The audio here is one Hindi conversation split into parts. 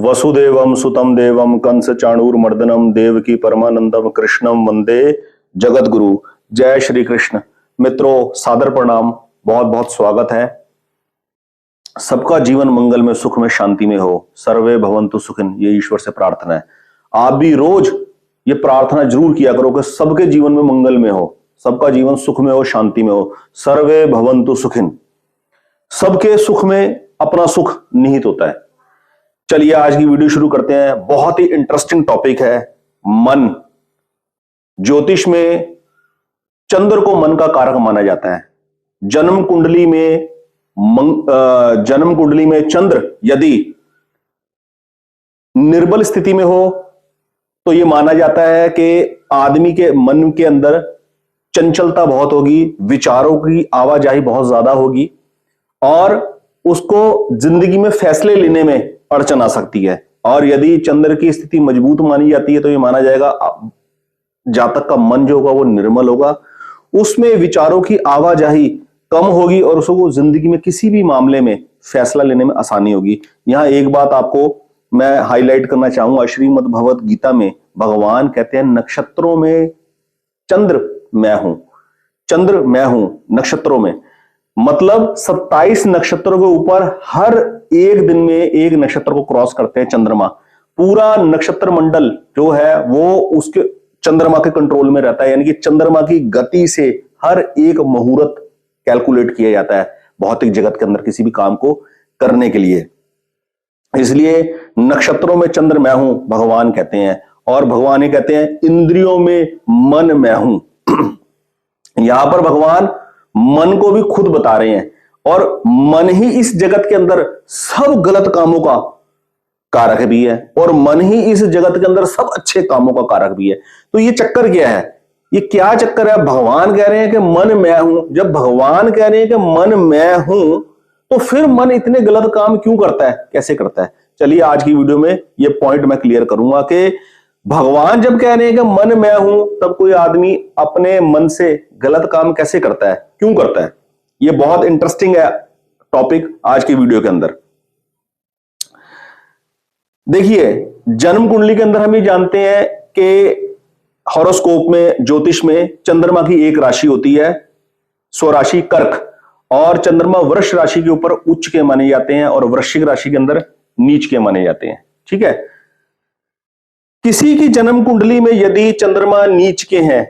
वसुदेवम सुतम देवम कंस चाणूरमर्दनम देवकी परमानंदम कृष्णम वंदे जगत गुरु। जय श्री कृष्ण। मित्रों, सादर प्रणाम, बहुत बहुत स्वागत है। सबका जीवन मंगल में, सुख में, शांति में हो। सर्वे भवन्तु सुखिन, ये ईश्वर से प्रार्थना है। आप भी रोज ये प्रार्थना जरूर किया करो कि सबके जीवन में मंगल में हो, सबका जीवन सुख में हो, शांति में हो। सर्वे भवन्तु सुखिन। सबके सुख में अपना सुख निहित होता है। चलिए आज की वीडियो शुरू करते हैं। बहुत ही इंटरेस्टिंग टॉपिक है मन। ज्योतिष में चंद्र को मन का कारक माना जाता है। जन्म कुंडली में चंद्र यदि निर्बल स्थिति में हो तो यह माना जाता है कि आदमी के मन के अंदर चंचलता बहुत होगी, विचारों की आवाजाही बहुत ज्यादा होगी और उसको जिंदगी में फैसले लेने में अड़चन आ सकती है। और यदि चंद्र की स्थिति मजबूत मानी जाती है तो यह माना जाएगा जातक का मन जो होगा वो निर्मल होगा, उसमें विचारों की आवाजाही कम होगी और उसको जिंदगी में किसी भी मामले में फैसला लेने में आसानी होगी। यहां एक बात आपको मैं हाईलाइट करना चाहूंगा। श्रीमद् भगवत गीता में भगवान कहते हैं नक्षत्रों में चंद्र मैं हूं, चंद्र मैं हूं नक्षत्रों में। मतलब 27 नक्षत्रों के ऊपर हर एक दिन में एक नक्षत्र को क्रॉस करते हैं चंद्रमा। पूरा नक्षत्र मंडल जो है वो उसके चंद्रमा के कंट्रोल में रहता है, यानी कि चंद्रमा की गति से हर एक मुहूर्त कैलकुलेट किया जाता है भौतिक जगत के अंदर किसी भी काम को करने के लिए। इसलिए नक्षत्रों में चंद्र मैं हूं भगवान कहते हैं। और भगवान ये कहते हैं इंद्रियों में मन मैं हूं। यहां पर भगवान मन को भी खुद बता रहे हैं और मन ही इस जगत के अंदर सब गलत कामों का कारक भी है और मन ही इस जगत के अंदर सब अच्छे कामों का कारक भी है। तो ये चक्कर क्या है? ये क्या चक्कर है? भगवान कह रहे हैं कि मन मैं हूं। जब भगवान कह रहे हैं कि मन मैं हूं तो फिर मन इतने गलत काम क्यों करता है, कैसे करता है? चलिए आज की वीडियो में ये पॉइंट मैं क्लियर करूंगा कि भगवान जब कह रहे हैं कि मन मैं हूं तब कोई आदमी अपने मन से गलत काम कैसे करता है, क्यों करता है। ये बहुत इंटरेस्टिंग है टॉपिक आज की वीडियो के अंदर। देखिए जन्म कुंडली के अंदर हम ये जानते हैं कि हॉरोस्कोप में, ज्योतिष में चंद्रमा की एक राशि होती है स्वराशि कर्क, और चंद्रमा वृष राशि के ऊपर उच्च के माने जाते हैं और वृश्चिक राशि के अंदर नीच के माने जाते हैं। ठीक है। किसी की जन्म कुंडली में यदि चंद्रमा नीच के हैं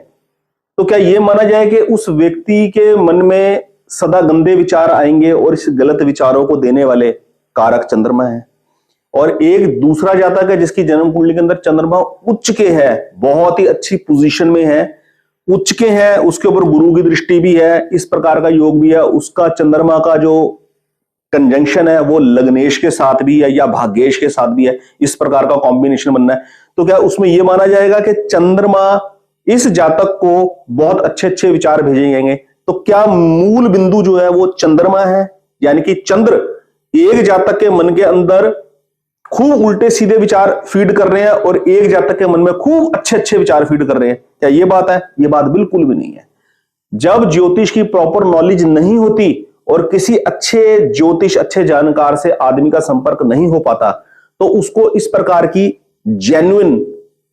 तो क्या यह माना जाए कि उस व्यक्ति के मन में सदा गंदे विचार आएंगे और इस गलत विचारों को देने वाले कारक चंद्रमा है। और एक दूसरा जातक है जिसकी जन्म कुंडली के अंदर चंद्रमा उच्च के है, बहुत ही अच्छी पोजीशन में है, उच्च के है, उसके ऊपर गुरु की दृष्टि भी है, इस प्रकार का योग भी है। उसका चंद्रमा का जो कंजंक्शन है वो लग्नेश के साथ भी है या भाग्येश के साथ भी है, इस प्रकार का कॉम्बिनेशन बनना है। तो क्या उसमें यह माना जाएगा कि चंद्रमा इस जातक को बहुत अच्छे अच्छे विचार भेजेंगे? तो क्या मूल बिंदु जो है वो चंद्रमा है, यानी कि चंद्र एक जातक के मन के अंदर खूब उल्टे सीधे विचार फीड कर रहे हैं और एक जातक के मन में खूब अच्छे अच्छे विचार फीड कर रहे हैं? क्या ये बात है? ये बात बिल्कुल भी नहीं है। जब ज्योतिष की प्रॉपर नॉलेज नहीं होती और किसी अच्छे ज्योतिष, अच्छे जानकार से आदमी का संपर्क नहीं हो पाता तो उसको इस प्रकार की जेन्युइन,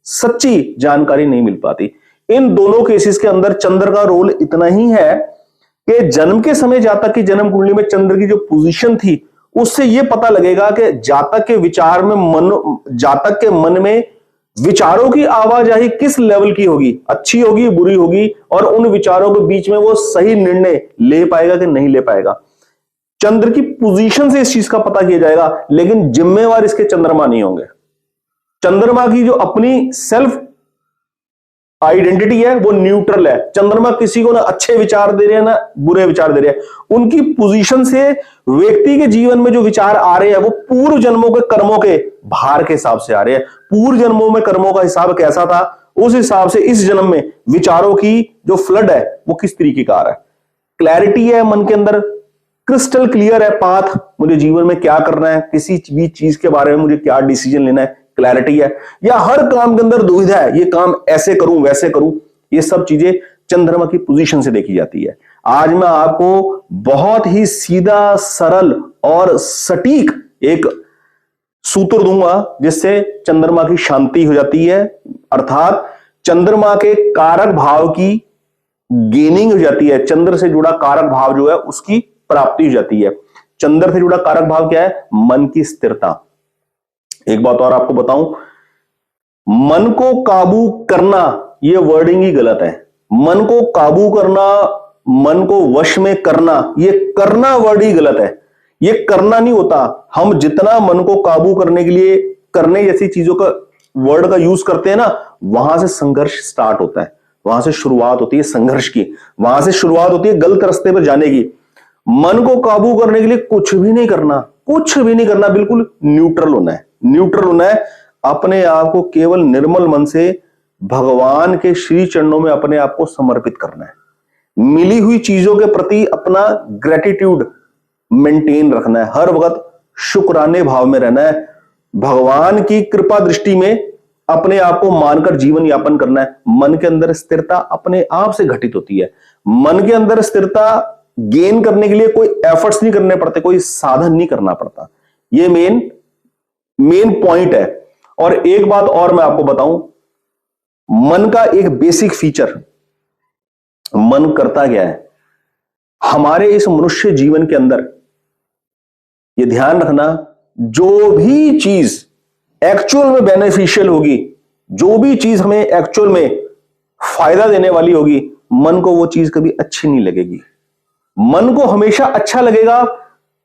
सच्ची जानकारी नहीं मिल पाती। इन दोनों केसेस के अंदर चंद्र का रोल इतना ही है कि जन्म के समय जातक की जन्म कुंडली में चंद्र की जो पोजीशन थी उससे यह पता लगेगा कि जातक के विचार में जातक के मन में विचारों की आवाजाही किस लेवल की होगी, अच्छी होगी, बुरी होगी, और उन विचारों के बीच में वो सही निर्णय ले पाएगा कि नहीं ले पाएगा। चंद्र की पोजीशन से इस चीज का पता किया जाएगा, लेकिन जिम्मेवार इसके चंद्रमा नहीं होंगे। चंद्रमा की जो अपनी सेल्फ आइडेंटिटी है वो न्यूट्रल है। चंद्रमा किसी को ना अच्छे विचार दे रहे हैं ना बुरे विचार दे रहे हैं। उनकी पोजीशन से व्यक्ति के जीवन में जो विचार आ रहे हैं वो पूर्व जन्मों के कर्मों के भार के हिसाब से आ रहे हैं। पूर्व जन्मों में कर्मों का हिसाब कैसा था, उस हिसाब से इस जन्म में विचारों की जो फ्लड है वो किस तरीके का आ रहा है। क्लैरिटी है मन के अंदर, क्रिस्टल क्लियर है पाथ, मुझे जीवन में क्या करना है, किसी भी चीज के बारे में मुझे क्या डिसीजन लेना है, क्लैरिटी है। या हर काम के अंदर दुविधा है, ये काम ऐसे करूं वैसे करूं, ये सब चीजें चंद्रमा की पोजीशन से देखी जाती है। आज मैं आपको बहुत ही सीधा, सरल और सटीक एक सूत्र दूंगा जिससे चंद्रमा की शांति हो जाती है, अर्थात चंद्रमा के कारक भाव की गेनिंग हो जाती है। चंद्र से जुड़ा कारक भाव जो है उसकी प्राप्ति हो जाती है। चंद्र से जुड़ा कारक भाव क्या है? मन की स्थिरता। एक बात और आपको बताऊं, मन को काबू करना, यह वर्डिंग ही गलत है। मन को काबू करना, मन को वश में करना, यह करना वर्ड ही गलत है। यह करना नहीं होता। हम जितना मन को काबू करने के लिए करने जैसी चीजों का वर्ड का यूज करते हैं ना, वहां से संघर्ष स्टार्ट होता है, वहां से शुरुआत होती है संघर्ष की, वहां से शुरुआत होती है गलत रास्ते पर जाने की। मन को काबू करने के लिए कुछ भी नहीं करना, कुछ भी नहीं करना, बिल्कुल न्यूट्रल होना है। न्यूट्रल होना है, अपने आप को केवल निर्मल मन से भगवान के श्री चरणों में अपने आप को समर्पित करना है। मिली हुई चीजों के प्रति अपना ग्रेटिट्यूड मेंटेन रखना है, हर वक्त शुक्राने भाव में रहना है, भगवान की कृपा दृष्टि में अपने आप को मानकर जीवन यापन करना है। मन के अंदर स्थिरता अपने आप से घटित होती है। मन के अंदर स्थिरता गेन करने के लिए कोई एफर्ट्स नहीं करने पड़ते, कोई साधन नहीं करना पड़ता। ये मेन पॉइंट है। और एक बात और मैं आपको बताऊं, मन का एक बेसिक फीचर, मन करता क्या है हमारे इस मनुष्य जीवन के अंदर, ये ध्यान रखना, जो भी चीज एक्चुअल में बेनिफिशियल होगी, जो भी चीज हमें एक्चुअल में फायदा देने वाली होगी, मन को वो चीज कभी अच्छी नहीं लगेगी। मन को हमेशा अच्छा लगेगा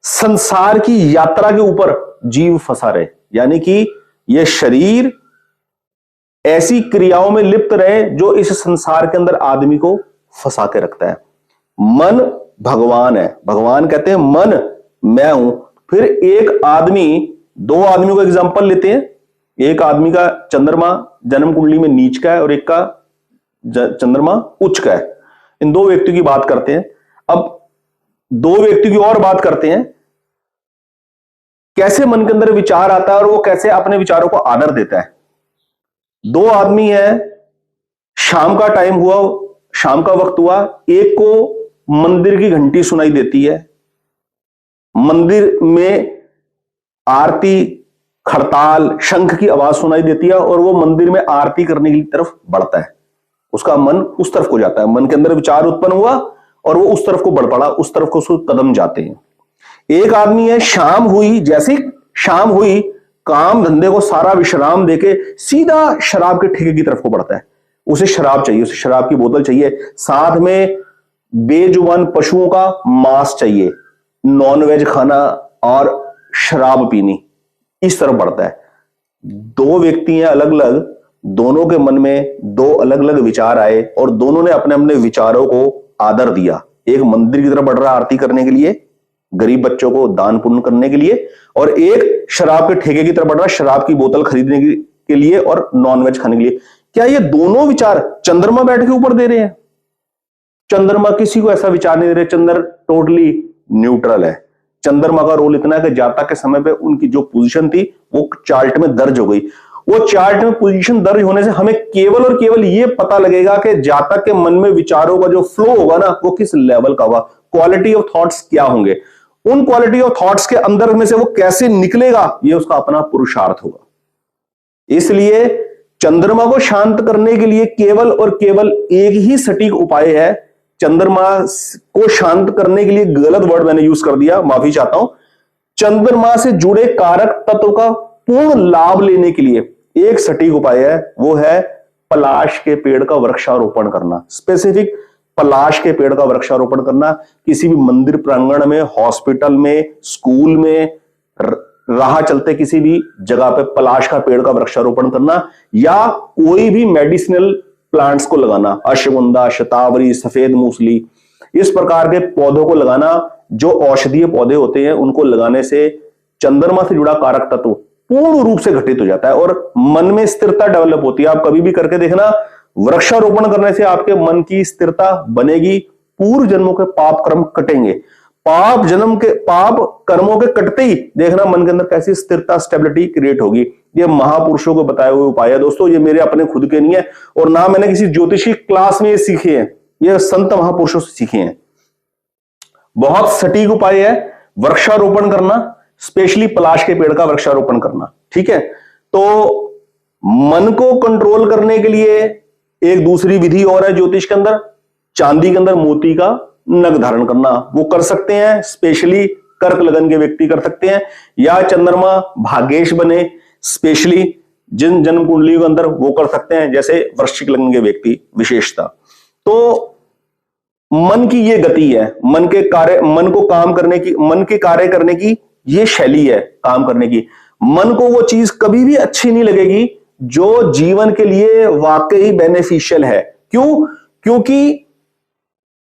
संसार की यात्रा के ऊपर जीव फंसा रहे, यानी कि यह शरीर ऐसी क्रियाओं में लिप्त रहे जो इस संसार के अंदर आदमी को फंसा के रखता है। मन भगवान है। भगवान कहते हैं मन मैं हूं। फिर एक आदमी, दो आदमियों का एग्जांपल लेते हैं। एक आदमी का चंद्रमा जन्म कुंडली में नीच का है और एक का चंद्रमा उच्च का है। इन दो व्यक्तियों की बात करते हैं। अब दो व्यक्तियों की और बात करते हैं, कैसे मन के अंदर विचार आता है और वो कैसे अपने विचारों को आदर देता है। दो आदमी है, शाम का टाइम हुआ, शाम का वक्त हुआ, एक को मंदिर की घंटी सुनाई देती है, मंदिर में आरती, खड़ताल, शंख की आवाज सुनाई देती है और वो मंदिर में आरती करने की तरफ बढ़ता है। उसका मन उस तरफ को जाता है, मन के अंदर विचार उत्पन्न हुआ और वो उस तरफ को बढ़ पड़ा, उस तरफ को उसको कदम जाते हैं। एक आदमी है, शाम हुई, जैसी शाम हुई, काम धंधे को सारा विश्राम देके सीधा शराब के ठेके की तरफ को बढ़ता है। उसे शराब चाहिए, उसे शराब की बोतल चाहिए, साथ में बेजुबान पशुओं का मांस चाहिए, नॉनवेज खाना और शराब पीनी, इस तरफ बढ़ता है। दो व्यक्ति हैं अलग अलग, दोनों के मन में दो अलग अलग विचार आए और दोनों ने अपने अपने विचारों को आदर दिया। एक मंदिर की तरफ बढ़ रहा आरती करने के लिए, गरीब बच्चों को दान पुण्य करने के लिए, और एक शराब के ठेके की तरफ बढ़ रहा शराब की बोतल खरीदने के लिए और नॉनवेज खाने के लिए। क्या ये दोनों विचार चंद्रमा बैठ के ऊपर दे रहे हैं? चंद्रमा किसी को ऐसा विचार नहीं दे रहे। चंद्र टोटली न्यूट्रल है। चंद्रमा का रोल इतना है कि जातक के समय पे उनकी जो पोजीशन थी वो चार्ट में दर्ज हो गई। वो चार्ट में पोजीशन दर्ज होने से हमें केवल और केवल ये पता लगेगा कि जातक के मन में विचारों का जो फ्लो होगा ना, वो किस लेवल का होगा, क्वालिटी ऑफ थॉट्स क्या होंगे, उन क्वालिटी ऑफ थॉट्स के अंदर में से वो कैसे निकलेगा, ये उसका अपना पुरुषार्थ होगा। इसलिए चंद्रमा को शांत करने के लिए केवल और केवल एक ही सटीक उपाय है। चंद्रमा को शांत करने के लिए गलत वर्ड मैंने यूज कर दिया, माफी चाहता हूं। चंद्रमा से जुड़े कारक तत्व का पूर्ण लाभ लेने के लिए एक सटीक उपाय है, वो है पलाश के पेड़ का वृक्षारोपण करना। स्पेसिफिक पलाश के पेड़ का वृक्षारोपण करना। किसी भी मंदिर प्रांगण में, हॉस्पिटल में, स्कूल में, राह चलते किसी भी जगह पे पलाश का पेड़ का वृक्षारोपण करना, या कोई भी मेडिसिनल प्लांट्स को लगाना, अश्वगंधा, शतावरी, सफेद मूसली, इस प्रकार के पौधों को लगाना। जो औषधीय पौधे होते हैं उनको लगाने से चंद्रमा से जुड़ा कारक तत्व पूर्ण रूप से घटित हो जाता है और मन में स्थिरता डेवलप होती है। आप कभी भी करके देखना, वृक्षारोपण करने से आपके मन की स्थिरता बनेगी, पूर्व जन्मों के पाप कर्म कटेंगे। पाप कर्मों के कटते ही देखना मन के अंदर कैसी स्थिरता, स्टेबिलिटी क्रिएट होगी। ये महापुरुषों को बताए हुए उपाय है दोस्तों, ये मेरे अपने खुद के नहीं है और ना मैंने किसी ज्योतिषी क्लास में ये सीखे हैं, ये संत महापुरुषों से सीखे हैं। बहुत सटीक उपाय है वृक्षारोपण करना। स्पेशली पलाश के पेड़ का वृक्षारोपण करना। ठीक है, तो मन को कंट्रोल करने के लिए एक दूसरी विधि और है ज्योतिष के अंदर, चांदी के अंदर मोती का नग धारण करना। वो कर सकते हैं, स्पेशली कर्क लगन के व्यक्ति कर सकते हैं, या चंद्रमा भाग्येश बने स्पेशली जिन जन्म कुंडली के अंदर वो कर सकते हैं, जैसे वृश्चिक लगन के व्यक्ति विशेषता। तो मन की ये गति है, मन को काम करने की, मन के कार्य करने की ये शैली है काम करने की। मन को वो चीज कभी भी अच्छी नहीं लगेगी जो जीवन के लिए वाकई बेनिफिशियल है। क्यों? क्योंकि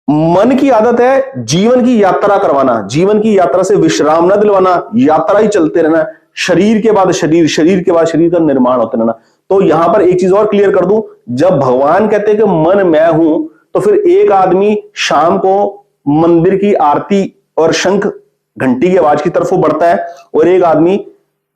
मन की आदत है जीवन की यात्रा करवाना, जीवन की यात्रा से विश्राम न दिलवाना, यात्रा ही चलते रहना, शरीर के बाद शरीर, शरीर के बाद शरीर का निर्माण होते रहना। तो यहां पर एक चीज और क्लियर कर दूं, जब भगवान कहते हैं कि मन मैं हूं, तो फिर एक आदमी शाम को मंदिर की आरती और शंख घंटी की आवाज की तरफ वो बढ़ता है, और एक आदमी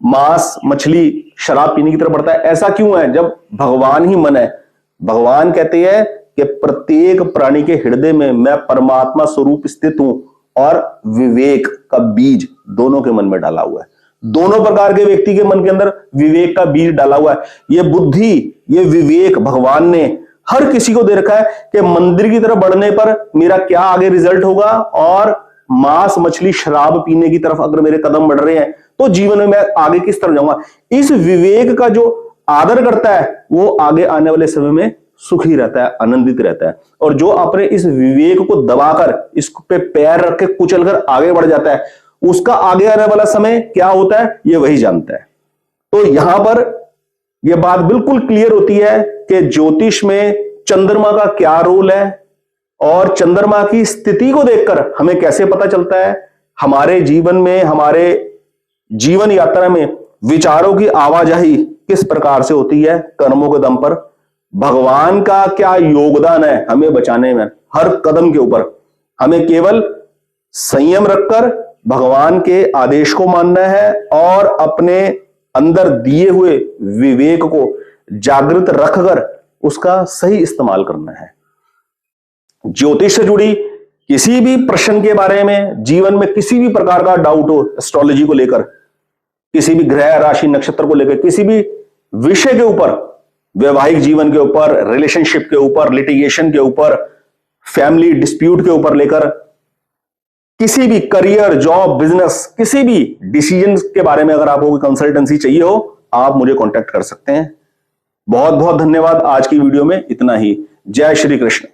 मांस मछली शराब पीने की तरफ बढ़ता है। ऐसा क्यों है? जब भगवान ही मन है। भगवान कहते हैं कि प्रत्येक प्राणी के हृदय में मैं परमात्मा स्वरूप स्थित हूं, और विवेक का बीज दोनों के मन में डाला हुआ है। दोनों प्रकार के व्यक्ति के मन के अंदर विवेक का बीज डाला हुआ है। ये बुद्धि, ये विवेक भगवान ने हर किसी को दे रखा है कि मंदिर की तरफ बढ़ने पर मेरा क्या आगे रिजल्ट होगा, और मांस मछली शराब पीने की तरफ अगर मेरे कदम बढ़ रहे हैं तो जीवन में मैं आगे किस तरफ जाऊंगा। इस विवेक का जो आदर करता है वो आगे आने वाले समय में सुखी रहता है, आनंदित रहता है। और जो अपने इस विवेक को दबाकर, इस पे पैर रख के कुचल कर आगे बढ़ जाता है, उसका आगे आने वाला समय क्या होता है ये वही जानता है। तो यहां पर यह बात बिल्कुल क्लियर होती है कि ज्योतिष में चंद्रमा का क्या रोल है, और चंद्रमा की स्थिति को देखकर हमें कैसे पता चलता है हमारे जीवन में, हमारे जीवन यात्रा में विचारों की आवाजाही किस प्रकार से होती है कर्मों के दम पर, भगवान का क्या योगदान है हमें बचाने में। हर कदम के ऊपर हमें केवल संयम रखकर भगवान के आदेश को मानना है, और अपने अंदर दिए हुए विवेक को जागृत रखकर उसका सही इस्तेमाल करना है। ज्योतिष से जुड़ी किसी भी प्रश्न के बारे में, जीवन में किसी भी प्रकार का डाउट हो एस्ट्रोलॉजी को लेकर, किसी भी ग्रह राशि नक्षत्र को लेकर, किसी भी विषय के ऊपर, वैवाहिक जीवन के ऊपर, रिलेशनशिप के ऊपर, लिटिगेशन के ऊपर, फैमिली डिस्प्यूट के ऊपर लेकर, किसी भी करियर, जॉब, बिजनेस, किसी भी डिसीजन के बारे में अगर आपको कोई कंसल्टेंसी चाहिए हो, आप मुझे कांटेक्ट कर सकते हैं। बहुत बहुत धन्यवाद। आज की वीडियो में इतना ही। जय श्री कृष्ण।